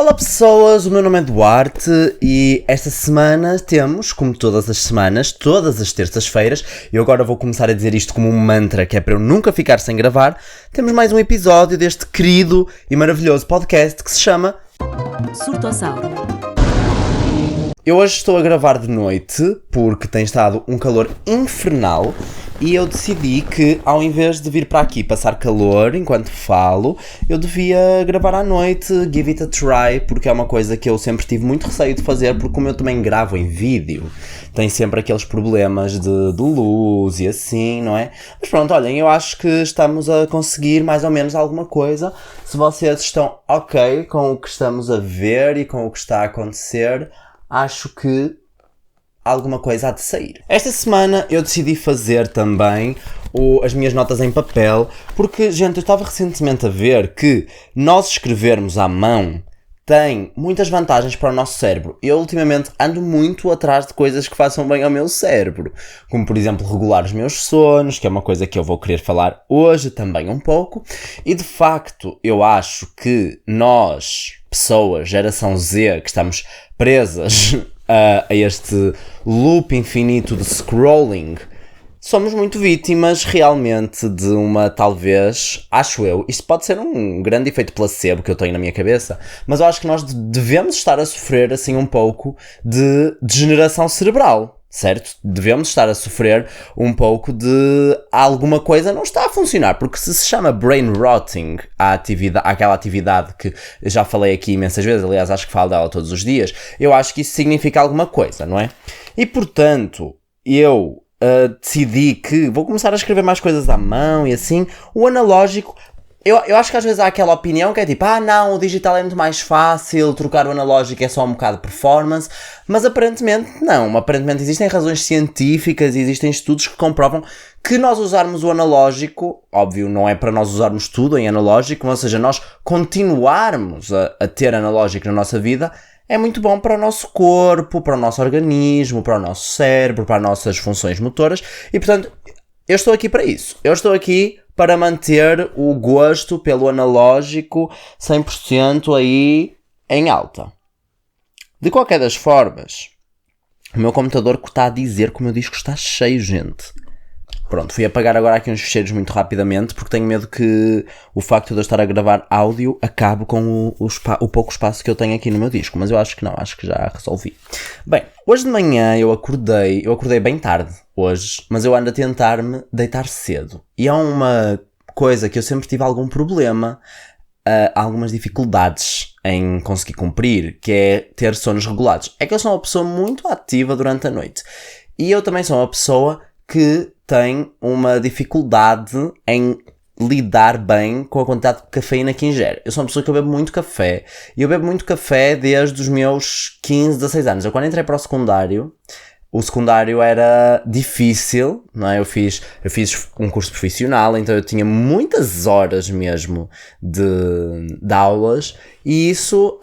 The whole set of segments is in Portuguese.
Olá pessoas, o meu nome é Duarte e esta semana temos, como todas as semanas, todas as terças-feiras, eu agora vou começar a dizer isto como um mantra que é para eu nunca ficar sem gravar, temos mais um episódio deste querido e maravilhoso podcast que se chama Surtossauro. Eu hoje estou a gravar de noite porque tem estado um calor infernal e eu decidi que ao invés de vir para aqui passar calor enquanto falo, eu devia gravar à noite, give it a try, porque é uma coisa que eu sempre tive muito receio de fazer, porque como eu também gravo em vídeo, tem sempre aqueles problemas de luz e assim, não é? Mas pronto, olhem, eu acho que estamos a conseguir mais ou menos alguma coisa. Se vocês estão ok com o que estamos a ver e com o que está a acontecer, acho que alguma coisa há de sair. Esta semana eu decidi fazer também as minhas notas em papel, porque, gente, eu estava recentemente a ver que nós escrevermos à mão tem muitas vantagens para o nosso cérebro. Eu, ultimamente, ando muito atrás de coisas que façam bem ao meu cérebro, como, por exemplo, regular os meus sonhos, que é uma coisa que eu vou querer falar hoje também um pouco, e, de facto, eu acho que nós, pessoas, geração Z, que estamos presas a este loop infinito de scrolling, somos muito vítimas realmente de uma, talvez, acho eu, isto pode ser um grande efeito placebo que eu tenho na minha cabeça, mas eu acho que nós devemos estar a sofrer assim um pouco de degeneração cerebral, certo? Devemos estar a sofrer um pouco de alguma coisa não está a funcionar, porque se chama brain rotting àquela atividade que eu já falei aqui imensas vezes, aliás acho que falo dela todos os dias, eu acho que isso significa alguma coisa, não é? E portanto, eu decidi que vou começar a escrever mais coisas à mão e assim, o analógico. Eu acho que às vezes há aquela opinião que é tipo, não, o digital é muito mais fácil, trocar o analógico é só um bocado de performance, mas aparentemente não, aparentemente existem razões científicas e existem estudos que comprovam que nós usarmos o analógico, óbvio, não é para nós usarmos tudo em analógico, ou seja, nós continuarmos a ter analógico na nossa vida, é muito bom para o nosso corpo, para o nosso organismo, para o nosso cérebro, para as nossas funções motoras e portanto, eu estou aqui para isso, eu estou aqui para manter o gosto pelo analógico 100% aí em alta. De qualquer das formas, o meu computador está a dizer que o meu disco está cheio, gente. Pronto, fui apagar agora aqui uns ficheiros muito rapidamente, porque tenho medo que o facto de eu estar a gravar áudio acabe com o pouco espaço que eu tenho aqui no meu disco, mas eu acho que não, acho que já resolvi. Bem, hoje de manhã eu acordei bem tarde hoje, mas eu ando a tentar-me deitar cedo. E há uma coisa que eu sempre tive algum problema, algumas dificuldades em conseguir cumprir, que é ter sonos regulados. É que eu sou uma pessoa muito ativa durante a noite. E eu também sou uma pessoa que tem uma dificuldade em lidar bem com a quantidade de cafeína que ingere. Eu sou uma pessoa que eu bebo muito café. E eu bebo muito café desde os meus 15, 16 anos. Eu quando entrei para o secundário era difícil, não é? Eu fiz um curso profissional, então eu tinha muitas horas mesmo de aulas. E isso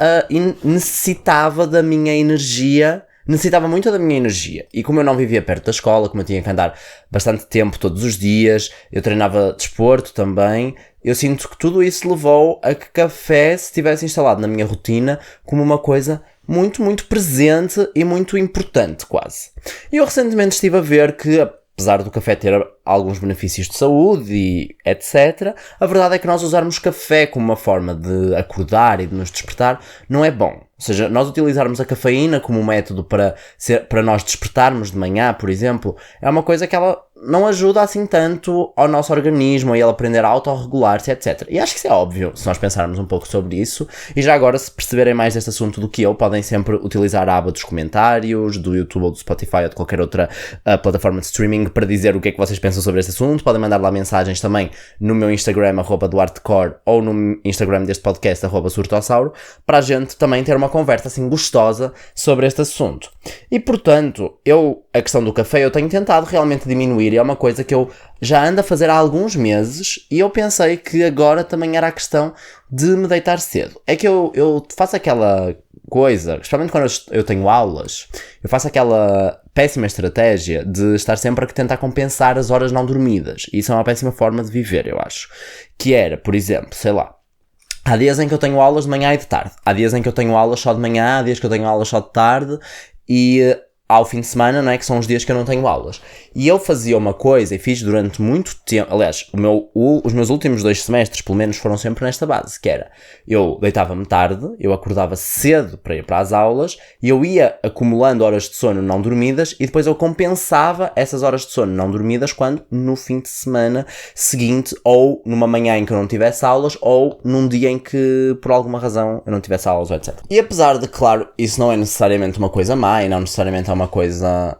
necessitava da minha energia. Necessitava muito da minha energia. E como eu não vivia perto da escola, como eu tinha que andar bastante tempo todos os dias, eu treinava desporto também, eu sinto que tudo isso levou a que café se tivesse instalado na minha rotina como uma coisa muito, muito presente e muito importante quase. E eu recentemente estive a ver que, apesar do café ter alguns benefícios de saúde e etc., a verdade é que nós usarmos café como uma forma de acordar e de nos despertar não é bom. Ou seja, nós utilizarmos a cafeína como um método para nós despertarmos de manhã, por exemplo, é uma coisa que ela não ajuda assim tanto ao nosso organismo, a ele aprender a autorregular-se, etc. E acho que isso é óbvio, se nós pensarmos um pouco sobre isso. E já agora, se perceberem mais deste assunto do que eu, podem sempre utilizar a aba dos comentários, do YouTube ou do Spotify ou de qualquer outra plataforma de streaming para dizer o que é que vocês pensam sobre este assunto. Podem mandar lá mensagens também no meu Instagram, @duartecor, ou no Instagram deste podcast, @surtossauro, para a gente também ter uma conversa assim gostosa sobre este assunto. E portanto, a questão do café eu tenho tentado realmente diminuir, e é uma coisa que eu já ando a fazer há alguns meses, e eu pensei que agora também era a questão de me deitar cedo. É que eu faço aquela coisa, especialmente quando eu tenho aulas, eu faço aquela péssima estratégia de estar sempre a tentar compensar as horas não dormidas. E isso é uma péssima forma de viver, eu acho. Que era, por exemplo, sei lá, Há dias em que eu tenho aulas de manhã e de tarde. Há dias em que eu tenho aulas só de manhã, há dias que eu tenho aulas só de tarde e ao fim de semana, não é? Que são os dias que eu não tenho aulas. E eu fazia uma coisa e fiz durante muito tempo, aliás, os meus últimos 2 semestres, pelo menos, foram sempre nesta base, que era, eu deitava-me tarde, eu acordava cedo para ir para as aulas e eu ia acumulando horas de sono não dormidas e depois eu compensava essas horas de sono não dormidas quando no fim de semana seguinte ou numa manhã em que eu não tivesse aulas ou num dia em que por alguma razão eu não tivesse aulas, etc. E apesar de, claro, isso não é necessariamente uma coisa má e não necessariamente é uma coisa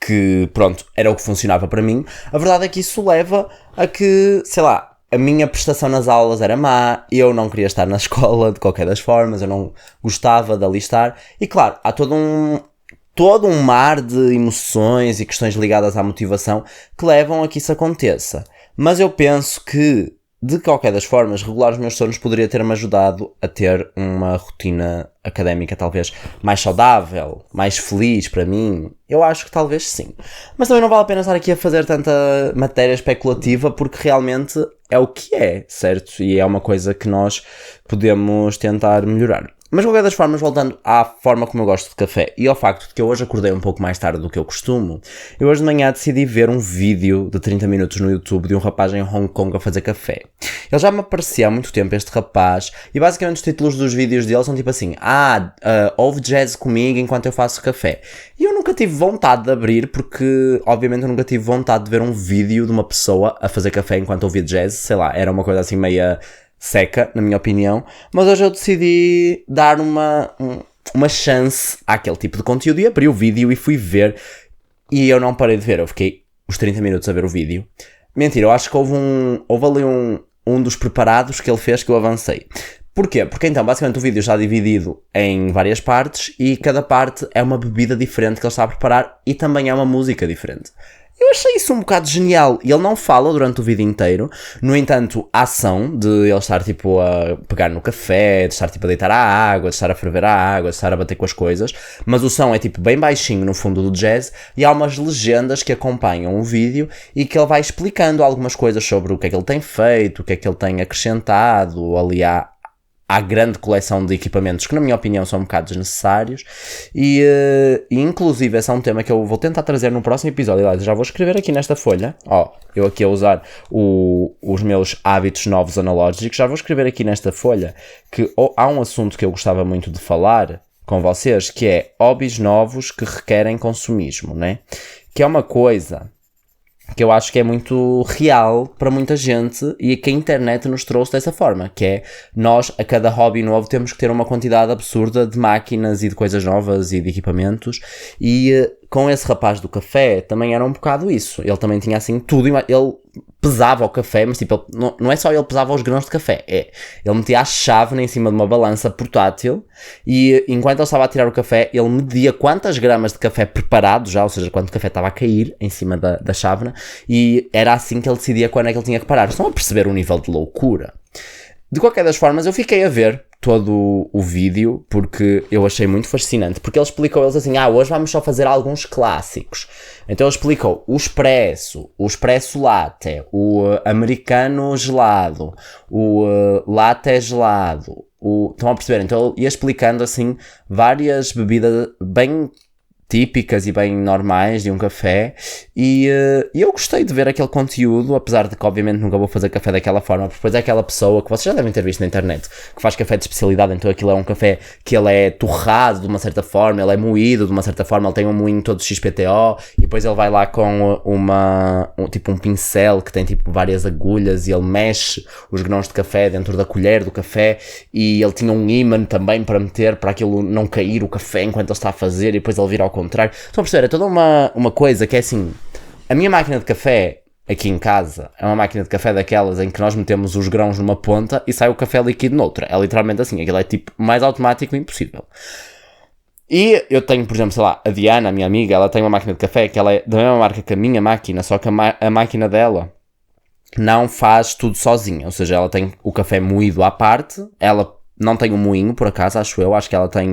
que, pronto, era o que funcionava para mim, a verdade é que isso leva a que, sei lá, a minha prestação nas aulas era má, eu não queria estar na escola de qualquer das formas, eu não gostava de ali estar, e claro, há todo um mar de emoções e questões ligadas à motivação que levam a que isso aconteça. Mas eu penso que, de qualquer das formas, regular os meus sonos poderia ter-me ajudado a ter uma rotina académica talvez mais saudável, mais feliz para mim. Eu acho que talvez sim. Mas também não vale a pena estar aqui a fazer tanta matéria especulativa porque realmente é o que é, certo? E é uma coisa que nós podemos tentar melhorar. Mas de qualquer das formas, voltando à forma como eu gosto de café e ao facto de que eu hoje acordei um pouco mais tarde do que eu costumo, eu hoje de manhã decidi ver um vídeo de 30 minutos no YouTube de um rapaz em Hong Kong a fazer café. Ele já me aparecia há muito tempo, este rapaz, e basicamente os títulos dos vídeos dele são tipo assim, ouve jazz comigo enquanto eu faço café. E eu nunca tive vontade de abrir porque, obviamente, eu nunca tive vontade de ver um vídeo de uma pessoa a fazer café enquanto ouvia jazz, sei lá, era uma coisa assim meia seca, na minha opinião, mas hoje eu decidi dar uma chance àquele tipo de conteúdo e abri o vídeo e fui ver e eu não parei de ver, eu fiquei os 30 minutos a ver o vídeo. Mentira, eu acho que houve ali um dos preparados que ele fez que eu avancei. Porquê? Porque então, basicamente o vídeo está dividido em várias partes e cada parte é uma bebida diferente que ele está a preparar e também é uma música diferente. Eu achei isso um bocado genial e ele não fala durante o vídeo inteiro, no entanto a ação de ele estar tipo a pegar no café, de estar tipo a deitar a água, de estar a ferver a água, de estar a bater com as coisas, mas o som é tipo bem baixinho no fundo do jazz e há umas legendas que acompanham o vídeo e que ele vai explicando algumas coisas sobre o que é que ele tem feito, o que é que ele tem acrescentado ali à grande coleção de equipamentos que na minha opinião são um bocado desnecessários e inclusive esse é um tema que eu vou tentar trazer no próximo episódio. Aliás, já vou escrever aqui nesta folha, eu aqui a usar os meus hábitos novos analógicos, já vou escrever aqui nesta folha que há um assunto que eu gostava muito de falar com vocês, que é hobbies novos que requerem consumismo, né? Que é uma coisa que eu acho que é muito real para muita gente e que a internet nos trouxe dessa forma, que é nós, a cada hobby novo, temos que ter uma quantidade absurda de máquinas e de coisas novas e de equipamentos e com esse rapaz do café também era um bocado isso. Ele também tinha assim tudo, ele pesava o café, mas tipo, não é só ele pesava os grãos de café, ele metia a chávena em cima de uma balança portátil e enquanto ele estava a tirar o café, ele media quantas gramas de café preparado já, ou seja, quanto café estava a cair em cima da chávena e era assim que ele decidia quando é que ele tinha que parar. Estão a perceber o nível de loucura? De qualquer das formas, eu fiquei a ver todo o vídeo porque eu achei muito fascinante, porque ele explicou eles assim, hoje vamos só fazer alguns clássicos. Então ele explicou o espresso latte, o americano gelado, o latte gelado, estão a perceber? Então ele ia explicando assim várias bebidas bem típicas e bem normais de um café e eu gostei de ver aquele conteúdo, apesar de que obviamente nunca vou fazer café daquela forma, porque depois é aquela pessoa que vocês já devem ter visto na internet, que faz café de especialidade, então aquilo é um café que ele é torrado de uma certa forma, ele é moído de uma certa forma, ele tem um moinho todo XPTO e depois ele vai lá com um pincel que tem tipo várias agulhas e ele mexe os grãos de café dentro da colher do café e ele tinha um ímã também para meter para aquilo não cair o café enquanto ele está a fazer e depois ele vira ao contrário. Estão a perceber? É toda uma coisa que é assim, a minha máquina de café aqui em casa é uma máquina de café daquelas em que nós metemos os grãos numa ponta e sai o café líquido noutra. É literalmente assim, aquilo é tipo mais automático impossível. E eu tenho, por exemplo, sei lá, a Diana, a minha amiga, ela tem uma máquina de café que ela é da mesma marca que a minha máquina, só que a máquina dela não faz tudo sozinha, ou seja, ela tem o café moído à parte, ela não tem um moinho, por acaso, acho que ela tem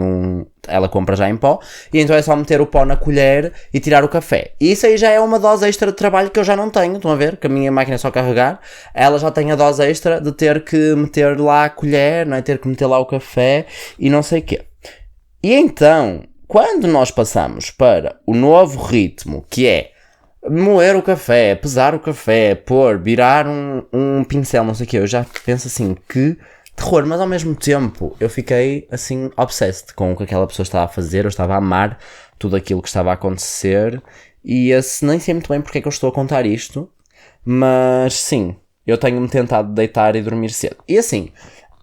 ela compra já em pó, e então é só meter o pó na colher e tirar o café. E isso aí já é uma dose extra de trabalho que eu já não tenho, estão a ver? Que a minha máquina é só carregar, ela já tem a dose extra de ter que meter lá a colher, não é? Ter que meter lá o café e não sei o quê. E então, quando nós passamos para o novo ritmo, que é moer o café, pesar o café, virar um pincel, não sei o quê, eu já penso assim, que terror, mas ao mesmo tempo eu fiquei assim obsessed com o que aquela pessoa estava a fazer, eu estava a amar tudo aquilo que estava a acontecer e nem sei muito bem porque é que eu estou a contar isto, mas sim, eu tenho-me tentado deitar e dormir cedo. E assim,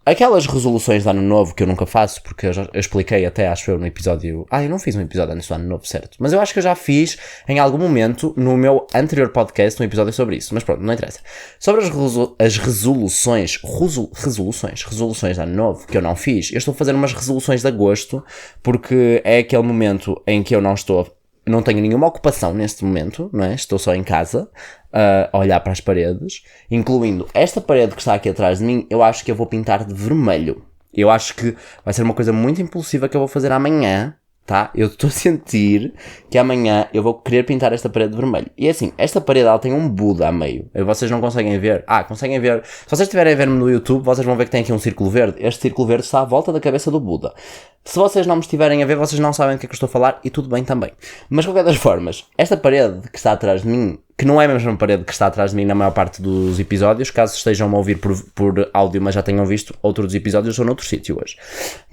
aquelas resoluções de ano novo que eu nunca faço, porque eu expliquei até, acho eu, no episódio... eu não fiz um episódio antes do ano novo, certo? Mas eu acho que eu já fiz em algum momento no meu anterior podcast um episódio sobre isso. Mas pronto, não interessa. Sobre as resoluções de ano novo que eu não fiz, eu estou a fazer umas resoluções de agosto, porque é aquele momento em que eu não tenho nenhuma ocupação neste momento, não é? Estou só em casa a olhar para as paredes, incluindo esta parede que está aqui atrás de mim. Eu acho que eu vou pintar de vermelho. Eu acho que vai ser uma coisa muito impulsiva que eu vou fazer amanhã, tá? Eu estou a sentir que amanhã eu vou querer pintar esta parede de vermelho. E assim, esta parede ela tem um Buda a meio. Vocês não conseguem ver? Conseguem ver. Se vocês estiverem a ver-me no YouTube, vocês vão ver que tem aqui um círculo verde. Este círculo verde está à volta da cabeça do Buda. Se vocês não me estiverem a ver, vocês não sabem do que é que eu estou a falar e tudo bem também. Mas de qualquer das formas, esta parede que está atrás de mim, que não é a mesma parede que está atrás de mim na maior parte dos episódios, caso estejam a ouvir por áudio, mas já tenham visto outros episódios, eu estou noutro sítio hoje.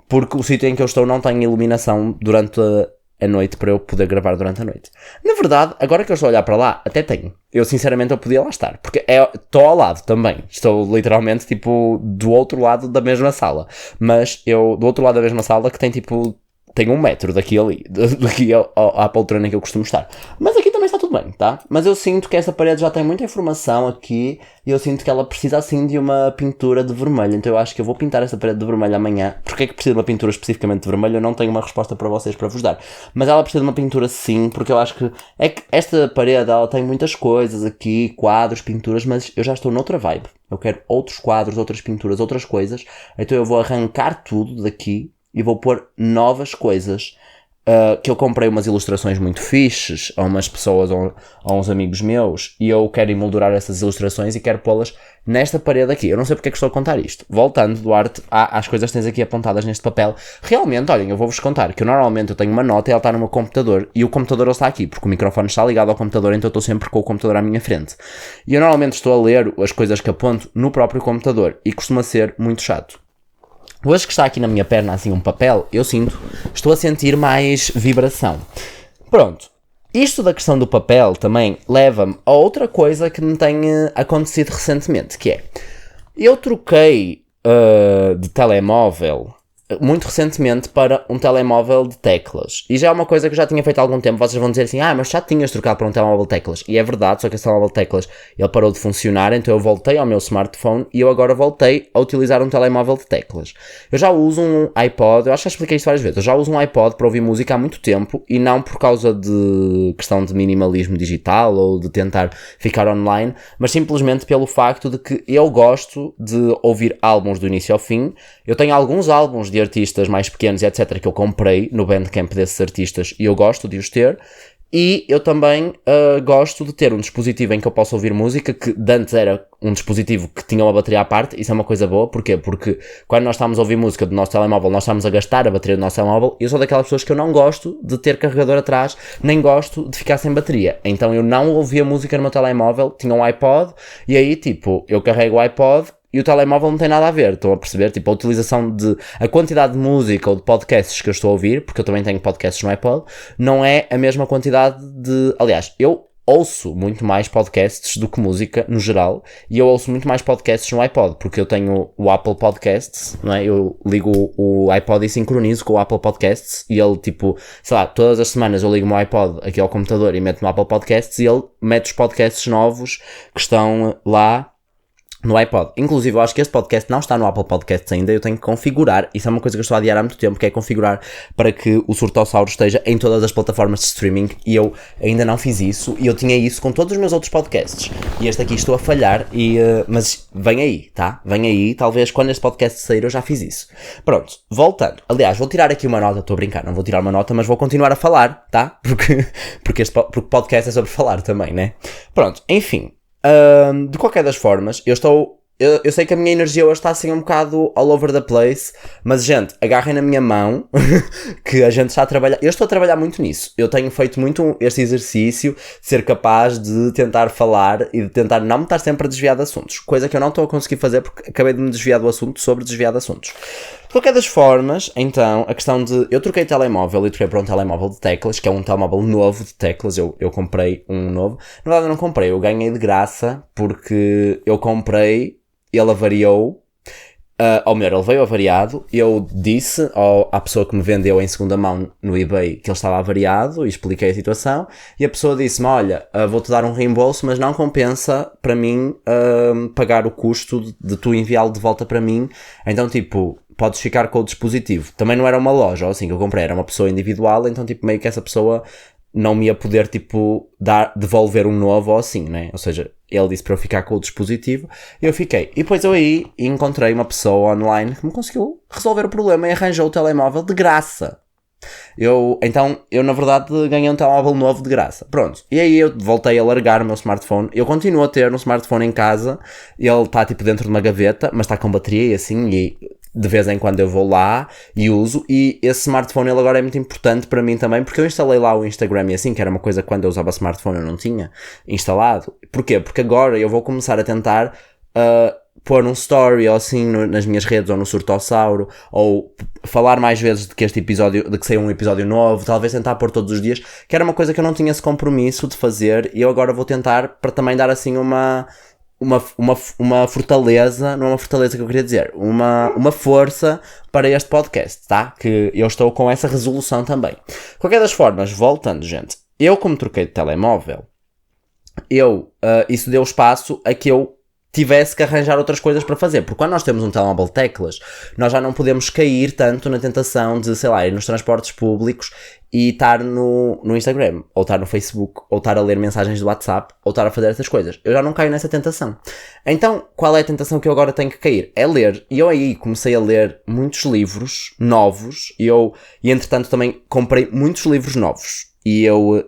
Porque o sítio em que eu estou não tem iluminação durante a noite para eu poder gravar durante a noite. Na verdade, agora que eu estou a olhar para lá, até tenho. Eu sinceramente eu podia lá estar, porque estou ao lado também. Estou literalmente tipo do outro lado da mesma sala. Mas do outro lado da mesma sala que tem tipo... Tem 1 metro daqui à poltrona em que eu costumo estar. Mas aqui também está tudo bem, tá? Mas eu sinto que essa parede já tem muita informação aqui e eu sinto que ela precisa assim de uma pintura de vermelho. Então eu acho que eu vou pintar essa parede de vermelho amanhã. Porquê é que precisa de uma pintura especificamente de vermelho? Eu não tenho uma resposta para vocês para vos dar. Mas ela precisa de uma pintura sim, porque eu acho que esta parede ela tem muitas coisas aqui, quadros, pinturas, mas eu já estou noutra vibe. Eu quero outros quadros, outras pinturas, outras coisas. Então eu vou arrancar tudo daqui e vou pôr novas coisas, que eu comprei umas ilustrações muito fixes a umas pessoas ou a uns amigos meus e eu quero emoldurar essas ilustrações e quero pô-las nesta parede aqui. Eu não sei porque é que estou a contar isto. Voltando, Duarte, às coisas que tens aqui apontadas neste papel. Realmente, olhem, eu vou-vos contar que eu normalmente eu tenho uma nota e ela está no meu computador e o computador ele está aqui, porque o microfone está ligado ao computador, então eu estou sempre com o computador à minha frente. E eu normalmente estou a ler as coisas que aponto no próprio computador e costuma ser muito chato. Hoje que está aqui na minha perna assim um papel, estou a sentir mais vibração. Pronto, isto da questão do papel também leva-me a outra coisa que me tem acontecido recentemente, que é, eu troquei de telemóvel muito recentemente para um telemóvel de teclas. E já é uma coisa que eu já tinha feito há algum tempo. Vocês vão dizer assim, mas já tinhas trocado para um telemóvel de teclas. E é verdade, só que esse telemóvel de teclas ele parou de funcionar, então eu voltei ao meu smartphone e eu agora voltei a utilizar um telemóvel de teclas. Eu já uso um iPod, eu acho que já expliquei isto várias vezes, eu já uso um iPod para ouvir música há muito tempo e não por causa de questão de minimalismo digital ou de tentar ficar online, mas simplesmente pelo facto de que eu gosto de ouvir álbuns do início ao fim. Eu tenho alguns álbuns de artistas mais pequenos e etc. que eu comprei no Bandcamp desses artistas e eu gosto de os ter. E eu também gosto de ter um dispositivo em que eu posso ouvir música, que de antes era um dispositivo que tinha uma bateria à parte. Isso é uma coisa boa. Porquê? Porque quando nós estamos a ouvir música do nosso telemóvel, nós estamos a gastar a bateria do nosso telemóvel. E eu sou daquelas pessoas que eu não gosto de ter carregador atrás, nem gosto de ficar sem bateria. Então eu não ouvia música no meu telemóvel, tinha um iPod, e aí tipo, eu carrego o iPod e o telemóvel não tem nada a ver, estão a perceber? Tipo, a utilização a quantidade de música ou de podcasts que eu estou a ouvir, porque eu também tenho podcasts no iPod, não é a mesma quantidade de... Aliás, eu ouço muito mais podcasts do que música, no geral, e eu ouço muito mais podcasts no iPod, porque eu tenho o Apple Podcasts, não é? Eu ligo o iPod e sincronizo com o Apple Podcasts, e ele, tipo, sei lá, todas as semanas eu ligo o meu iPod aqui ao computador e meto no Apple Podcasts, e ele mete os podcasts novos que estão lá no iPod. Inclusive, eu acho que este podcast não está no Apple Podcasts ainda, eu tenho que configurar, isso é uma coisa que eu estou a adiar há muito tempo, que é configurar para que o Surtossauro esteja em todas as plataformas de streaming, e eu ainda não fiz isso, e eu tinha isso com todos os meus outros podcasts, e este aqui estou a falhar, mas vem aí, tá? Vem aí, talvez quando este podcast sair eu já fiz isso. Pronto, voltando. Aliás, vou tirar aqui uma nota, estou a brincar, não vou tirar uma nota, mas vou continuar a falar, tá? Porque o podcast é sobre falar também, né? Pronto, enfim. De qualquer das formas, eu sei que a minha energia hoje está assim um bocado all over the place, mas gente, agarrem na minha mão que a gente está a trabalhar, eu estou a trabalhar muito nisso, eu tenho feito muito este exercício de ser capaz de tentar falar e de tentar não me estar sempre a desviar de assuntos, coisa que eu não estou a conseguir fazer porque acabei de me desviar do assunto sobre desviar de assuntos. De qualquer das formas, então, a questão de... Eu troquei telemóvel e troquei para um telemóvel de teclas, que é um telemóvel novo de teclas, eu comprei um novo. Na verdade eu não comprei, eu ganhei de graça, porque eu comprei, ele avariou, ou melhor, ele veio avariado, eu disse à pessoa que me vendeu em segunda mão no eBay que ele estava avariado, e expliquei a situação, e a pessoa disse-me, olha, vou-te dar um reembolso, mas não compensa para mim pagar o custo de tu enviá-lo de volta para mim, então tipo... podes ficar com o dispositivo. Também não era uma loja, ou assim, que eu comprei, era uma pessoa individual, então tipo meio que essa pessoa não me ia poder tipo devolver um novo ou assim, né? Ou seja, ele disse para eu ficar com o dispositivo e eu fiquei. E depois eu aí encontrei uma pessoa online que me conseguiu resolver o problema e arranjou o telemóvel de graça. Então eu na verdade ganhei um telemóvel novo de graça. Pronto, e aí eu voltei a largar o meu smartphone. Eu continuo a ter um smartphone em casa. Ele está tipo dentro de uma gaveta, mas está com bateria e assim, e de vez em quando eu vou lá e uso, e esse smartphone ele agora é muito importante para mim também, porque eu instalei lá o Instagram e assim, que era uma coisa que quando eu usava smartphone eu não tinha instalado. Porquê? Porque agora eu vou começar a tentar pôr um story ou assim nas minhas redes ou no Surtossauro, ou falar mais vezes de que este episódio, de que saiu um episódio novo, talvez tentar pôr todos os dias, que era uma coisa que eu não tinha esse compromisso de fazer, e eu agora vou tentar para também dar assim uma fortaleza, não é uma fortaleza que eu queria dizer, uma força para este podcast, tá? Que eu estou com essa resolução também. De qualquer das formas, voltando, gente, eu como troquei de telemóvel, isso deu espaço a que eu tivesse que arranjar outras coisas para fazer, porque quando nós temos um telemóvel de teclas, nós já não podemos cair tanto na tentação de, sei lá, ir nos transportes públicos e estar no Instagram, ou estar no Facebook, ou estar a ler mensagens do WhatsApp, ou estar a fazer essas coisas. Eu já não caio nessa tentação. Então, qual é a tentação que eu agora tenho que cair? É ler. E eu aí comecei a ler muitos livros novos, e entretanto também comprei muitos livros novos. E eu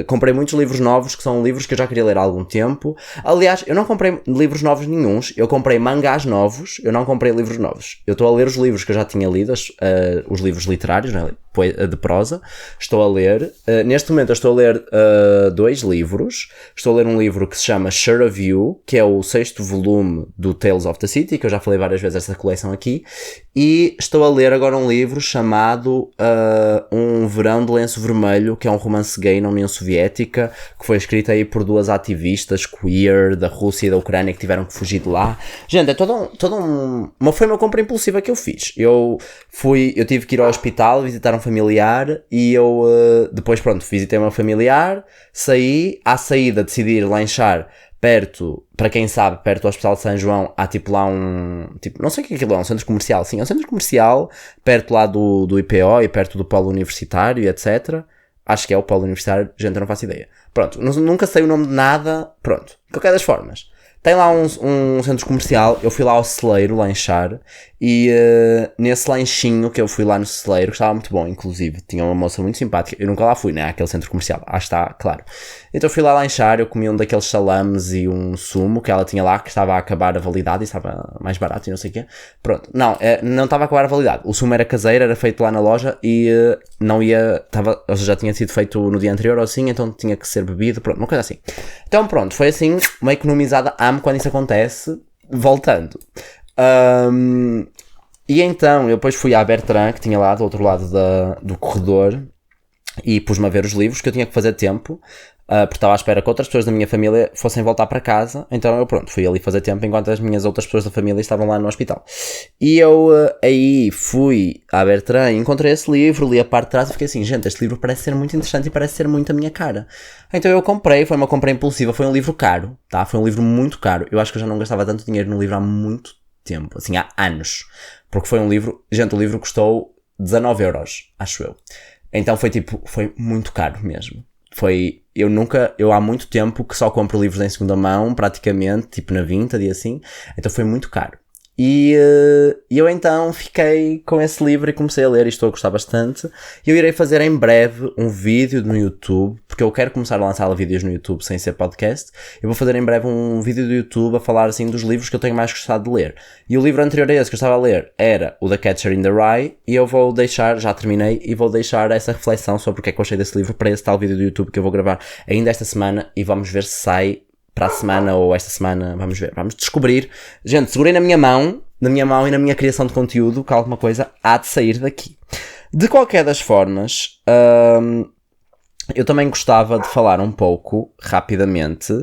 comprei muitos livros novos, que são livros que eu já queria ler há algum tempo. Aliás, eu não comprei livros novos nenhuns, eu comprei mangás novos, eu não comprei livros novos. Eu estou a ler os livros que eu já tinha lido, os livros literários, né, de prosa, estou a ler. Neste momento eu estou a ler 2 livros. Estou a ler um livro que se chama Sure of You, que é o 6º volume do Tales of the City, que eu já falei várias vezes dessa coleção aqui, e estou a ler agora um livro chamado Um Verão de Lenço Vermelho, que é um romance gay na União Soviética, que foi escrito aí por 2 ativistas queer da Rússia e da Ucrânia que tiveram que fugir de lá. Gente, é foi uma compra impulsiva que eu fiz. Eu tive que ir ao hospital visitar um familiar, e eu depois, pronto, visitei uma familiar, saí, à saída decidi ir lanchar perto, para quem sabe, perto do Hospital de São João, há tipo lá não sei o que aquilo é, um centro comercial, sim, é um centro comercial, perto lá do IPO e perto do polo universitário e etc. Acho que é o polo universitário, gente, eu não faço ideia. Pronto, nunca sei o nome de nada, pronto. De qualquer das formas, tem lá um centro comercial, eu fui lá ao celeiro lanchar, e nesse lanchinho que eu fui lá no celeiro, que estava muito bom, inclusive, tinha uma moça muito simpática, eu nunca lá fui, né, àquele centro comercial, está claro. Então eu fui lá lanchar, eu comi um daqueles salames e um sumo que ela tinha lá, que estava a acabar a validade, e estava mais barato e não sei o quê. Pronto, não estava a acabar a validade, o sumo era caseiro, era feito lá na loja, e ou seja, já tinha sido feito no dia anterior ou assim, então tinha que ser bebido, pronto, uma coisa assim. Então pronto, foi assim, uma economizada, amo quando isso acontece. Voltando, e então eu depois fui à Bertrand, que tinha lá do outro lado do corredor, e pus-me a ver os livros que eu tinha que fazer tempo, porque estava à espera que outras pessoas da minha família fossem voltar para casa, então eu fui ali fazer tempo enquanto as minhas outras pessoas da família estavam lá no hospital. E eu aí fui à Bertrand, encontrei esse livro, li a parte de trás e fiquei assim, gente, este livro parece ser muito interessante e parece ser muito a minha cara. Então eu comprei, foi uma compra impulsiva, foi um livro caro, tá? Foi um livro muito caro, eu acho que eu já não gastava tanto dinheiro no livro há muito tempo, assim, há anos, porque foi um livro, gente, o livro custou 19€, acho eu. Então foi muito caro mesmo. Eu há muito tempo que só compro livros em segunda mão, praticamente, tipo na Vinted e assim, então foi muito caro. E eu então fiquei com esse livro e comecei a ler e estou a gostar bastante. E eu irei fazer em breve um vídeo no YouTube, porque eu quero começar a lançar vídeos no YouTube sem ser podcast. Eu vou fazer em breve um vídeo do YouTube a falar assim dos livros que eu tenho mais gostado de ler. E o livro anterior a esse que eu estava a ler era o The Catcher in the Rye, e eu vou deixar, já terminei, e vou deixar essa reflexão sobre o que é que eu achei desse livro para esse tal vídeo do YouTube que eu vou gravar ainda esta semana, e vamos ver se sai para a semana ou esta semana, vamos ver, vamos descobrir. Gente, segurem na minha mão e na minha criação de conteúdo que alguma coisa há de sair daqui. De qualquer das formas, eu também gostava de falar um pouco, rapidamente,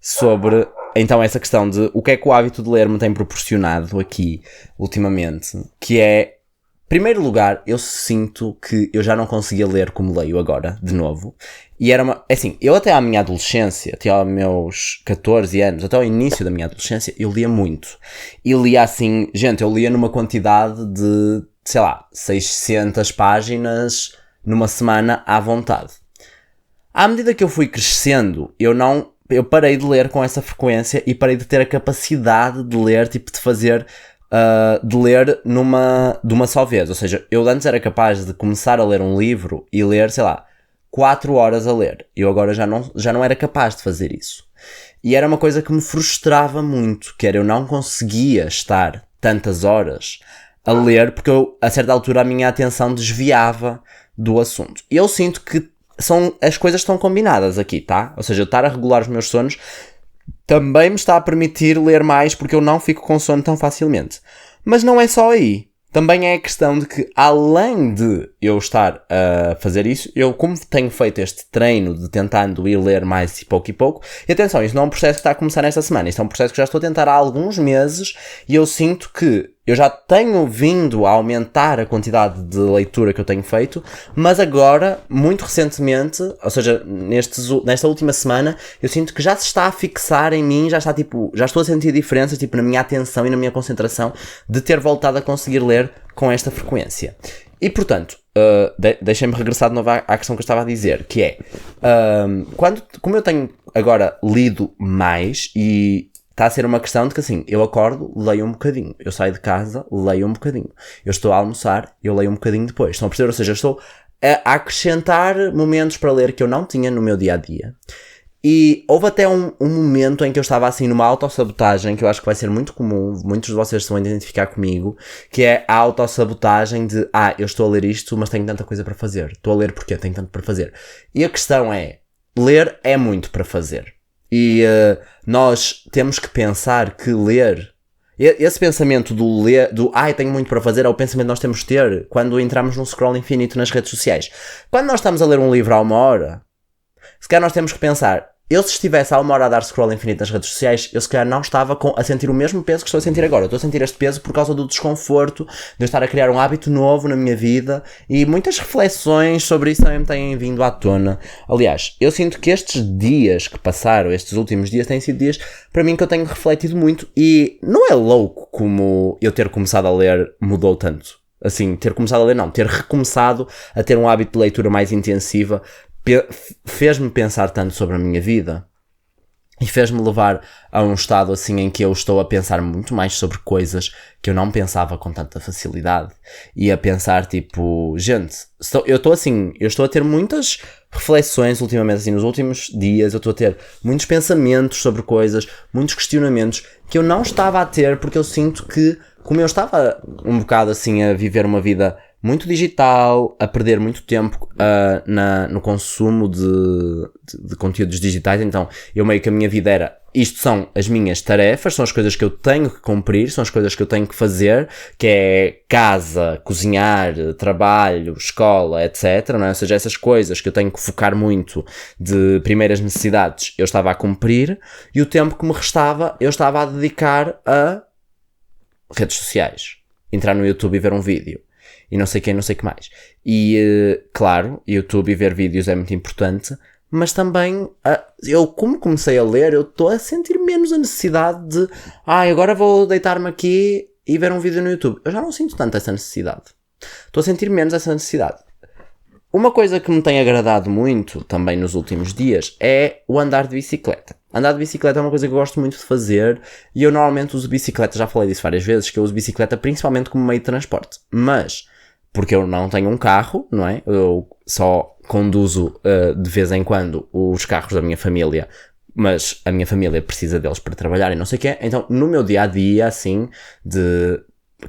sobre então essa questão de o que é que o hábito de ler me tem proporcionado aqui, ultimamente, que é, em primeiro lugar, eu sinto que eu já não conseguia ler como leio agora, de novo. E era assim, eu até à minha adolescência, até aos meus 14 anos, até ao início da minha adolescência, eu lia muito. E lia assim, gente, eu lia numa quantidade de, sei lá, 600 páginas numa semana à vontade. À medida que eu fui crescendo, eu parei de ler com essa frequência e parei de ter a capacidade de ler, tipo, de ler de uma só vez. Ou seja, eu antes era capaz de começar a ler um livro e ler, sei lá, 4 horas a ler. Eu agora já não era capaz de fazer isso. E era uma coisa que me frustrava muito, que era eu não conseguia estar tantas horas a ler, porque a certa altura a minha atenção desviava do assunto. E eu sinto que as coisas estão combinadas aqui, tá? Ou seja, eu estar a regular os meus sonos também me está a permitir ler mais, porque eu não fico com sono tão facilmente. Mas não é só aí. Também é a questão de que, além de eu estar a fazer isso, eu, como tenho feito este treino de tentando ir ler mais e pouco, e atenção, isto não é um processo que está a começar nesta semana, isto é um processo que já estou a tentar há alguns meses, e eu sinto que eu já tenho vindo a aumentar a quantidade de leitura que eu tenho feito, mas agora, muito recentemente, ou seja, nesta última semana, eu sinto que já se está a fixar em mim, já estou a sentir diferenças, tipo, na minha atenção e na minha concentração, de ter voltado a conseguir ler com esta frequência. E, portanto, deixem-me regressar de novo à questão que eu estava a dizer, que é, como eu tenho agora lido mais, e está a ser uma questão de que assim, eu acordo, leio um bocadinho, eu saio de casa, leio um bocadinho, eu estou a almoçar, eu leio um bocadinho depois, estão a perceber? Ou seja, eu estou a acrescentar momentos para ler que eu não tinha no meu dia-a-dia. E houve até um momento em que eu estava assim numa autossabotagem, que eu acho que vai ser muito comum, muitos de vocês estão a identificar comigo, que é a autossabotagem de, eu estou a ler isto, mas tenho tanta coisa para fazer. Estou a ler porque tenho tanto para fazer. E a questão é, ler é muito para fazer. E nós temos que pensar que ler, esse pensamento tenho muito para fazer, é o pensamento que nós temos de ter quando entramos num scroll infinito nas redes sociais. Quando nós estamos a ler um livro há 1 hora, se calhar nós temos que pensar, eu se estivesse há 1 hora a dar scroll infinito nas redes sociais, eu se calhar não estava a sentir o mesmo peso que estou a sentir agora. Eu estou a sentir este peso por causa do desconforto, de eu estar a criar um hábito novo na minha vida, e muitas reflexões sobre isso também me têm vindo à tona. Aliás, eu sinto que estes dias que passaram, estes últimos dias, têm sido dias para mim que eu tenho refletido muito, e não é louco como eu ter começado a ler mudou tanto. Assim, ter começado a ler não, ter recomeçado a ter um hábito de leitura mais intensiva, fez-me pensar tanto sobre a minha vida e fez-me levar a um estado assim em que eu estou a pensar muito mais sobre coisas que eu não pensava com tanta facilidade, e a pensar tipo, gente, eu estou a ter muitas reflexões ultimamente, assim, nos últimos dias, eu estou a ter muitos pensamentos sobre coisas, muitos questionamentos que eu não estava a ter, porque eu sinto que, como eu estava um bocado assim a viver uma vida muito digital, a perder muito tempo no consumo de conteúdos digitais. Então eu meio que a minha vida era, isto são as minhas tarefas, são as coisas que eu tenho que cumprir, são as coisas que eu tenho que fazer, que é casa, cozinhar, trabalho, escola, etc. Não é? Ou seja, essas coisas que eu tenho que focar muito de primeiras necessidades, eu estava a cumprir, e o tempo que me restava, eu estava a dedicar a redes sociais, entrar no YouTube e ver um vídeo, e não sei quem, não sei o que mais. E, claro, YouTube e ver vídeos é muito importante, mas também, eu como comecei a ler, eu estou a sentir menos a necessidade de, agora vou deitar-me aqui e ver um vídeo no YouTube. Eu já não sinto tanto essa necessidade. Estou a sentir menos essa necessidade. Uma coisa que me tem agradado muito, também nos últimos dias, é o andar de bicicleta. Andar de bicicleta é uma coisa que eu gosto muito de fazer, e eu normalmente uso bicicleta, já falei disso várias vezes, que eu uso bicicleta principalmente como meio de transporte. Mas, porque eu não tenho um carro, não é? Eu só conduzo de vez em quando os carros da minha família, mas a minha família precisa deles para trabalhar e não sei o quê. Então, no meu dia-a-dia, assim, de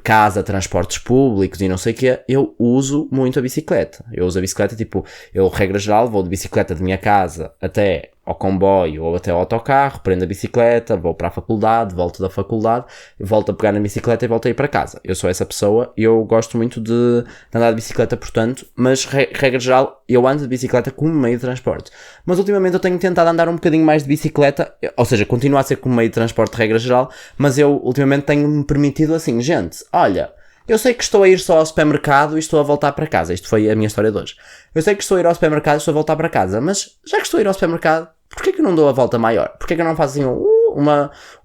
casa, transportes públicos e não sei o quê, eu uso muito a bicicleta. Eu uso a bicicleta, tipo, eu, regra geral, vou de bicicleta de minha casa até ao comboio ou até ao autocarro, prendo a bicicleta, vou para a faculdade, volto da faculdade, volto a pegar na bicicleta e volto a ir para casa. Eu sou essa pessoa e eu gosto muito de andar de bicicleta, portanto, mas regra geral, eu ando de bicicleta como meio de transporte. Mas ultimamente eu tenho tentado andar um bocadinho mais de bicicleta, ou seja, continua a ser como meio de transporte, regra geral, mas eu ultimamente tenho-me permitido assim, gente, olha, eu sei que estou a ir só ao supermercado e estou a voltar para casa. Isto foi a minha história de hoje. Eu sei que estou a ir ao supermercado e estou a voltar para casa, mas já que estou a ir ao supermercado, porquê que eu não dou a volta maior? Porquê que eu não faço assim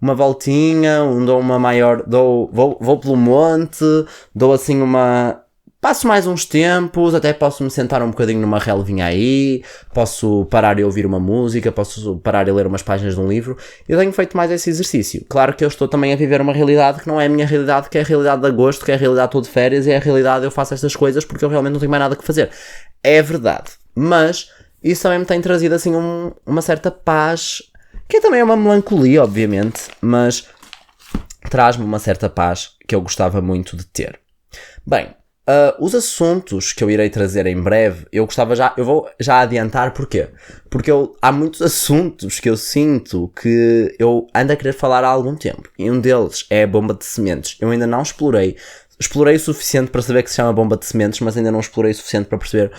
uma voltinha, dou uma maior, vou pelo monte, dou assim passo mais uns tempos, até posso me sentar um bocadinho numa relvinha aí, posso parar e ouvir uma música, posso parar e ler umas páginas de um livro. Eu tenho feito mais esse exercício. Claro que eu estou também a viver uma realidade que não é a minha realidade, que é a realidade de agosto, que é a realidade estou de férias, e é a realidade eu faço estas coisas porque eu realmente não tenho mais nada que fazer. É verdade. Mas isso também me tem trazido assim uma certa paz, que também é uma melancolia, obviamente, mas traz-me uma certa paz que eu gostava muito de ter. Bem, os assuntos que eu irei trazer em breve, eu vou já adiantar. Porquê? Porque há muitos assuntos que eu sinto que eu ando a querer falar há algum tempo. E um deles é a bomba de sementes. Eu ainda não explorei. Explorei o suficiente para saber que se chama bomba de sementes, mas ainda não explorei o suficiente para perceber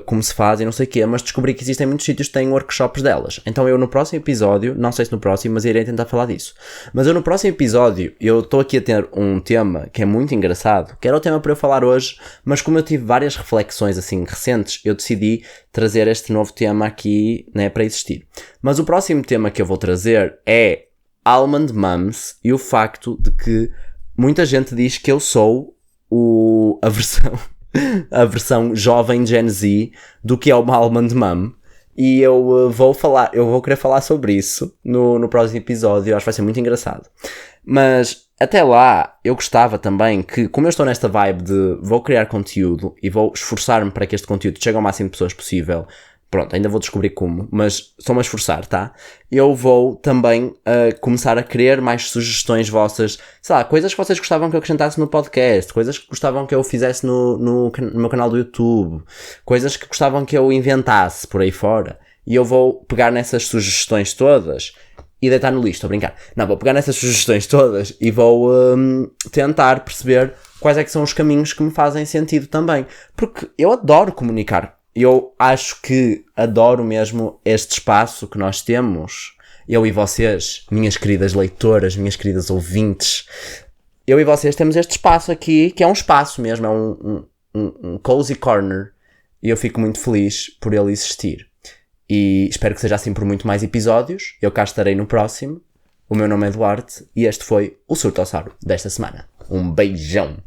como se faz e não sei o quê, mas descobri que existem muitos sítios que têm workshops delas. Então eu no próximo episódio, não sei se no próximo, mas irei tentar falar disso. Mas eu no próximo episódio, eu estou aqui a ter um tema que é muito engraçado, que era o tema para eu falar hoje, mas como eu tive várias reflexões assim recentes, eu decidi trazer este novo tema aqui, né, para existir. Mas o próximo tema que eu vou trazer é Almond Mums e o facto de que muita gente diz que eu sou a versão jovem Gen Z do que é uma Almond Mum, e eu vou querer falar sobre isso no próximo episódio. Eu acho que vai ser muito engraçado, mas até lá eu gostava também que, como eu estou nesta vibe de vou criar conteúdo e vou esforçar-me para que este conteúdo chegue ao máximo de pessoas possível. Pronto, ainda vou descobrir como, mas estou-me a esforçar, tá? Eu vou também começar a querer mais sugestões vossas, sei lá, coisas que vocês gostavam que eu acrescentasse no podcast, coisas que gostavam que eu fizesse no meu canal do YouTube, coisas que gostavam que eu inventasse por aí fora, e eu vou pegar nessas sugestões todas e deitar no lixo, estou a brincar. Não, vou pegar nessas sugestões todas e vou tentar perceber quais é que são os caminhos que me fazem sentido também, porque eu adoro comunicar. Eu acho que adoro mesmo este espaço que nós temos, eu e vocês, minhas queridas leitoras, minhas queridas ouvintes. Eu e vocês temos este espaço aqui, que é um espaço mesmo, é um cozy corner, e eu fico muito feliz por ele existir. E espero que seja assim por muito mais episódios. Eu cá estarei no próximo. O meu nome é Duarte e este foi o Surtossauro desta semana. Um beijão!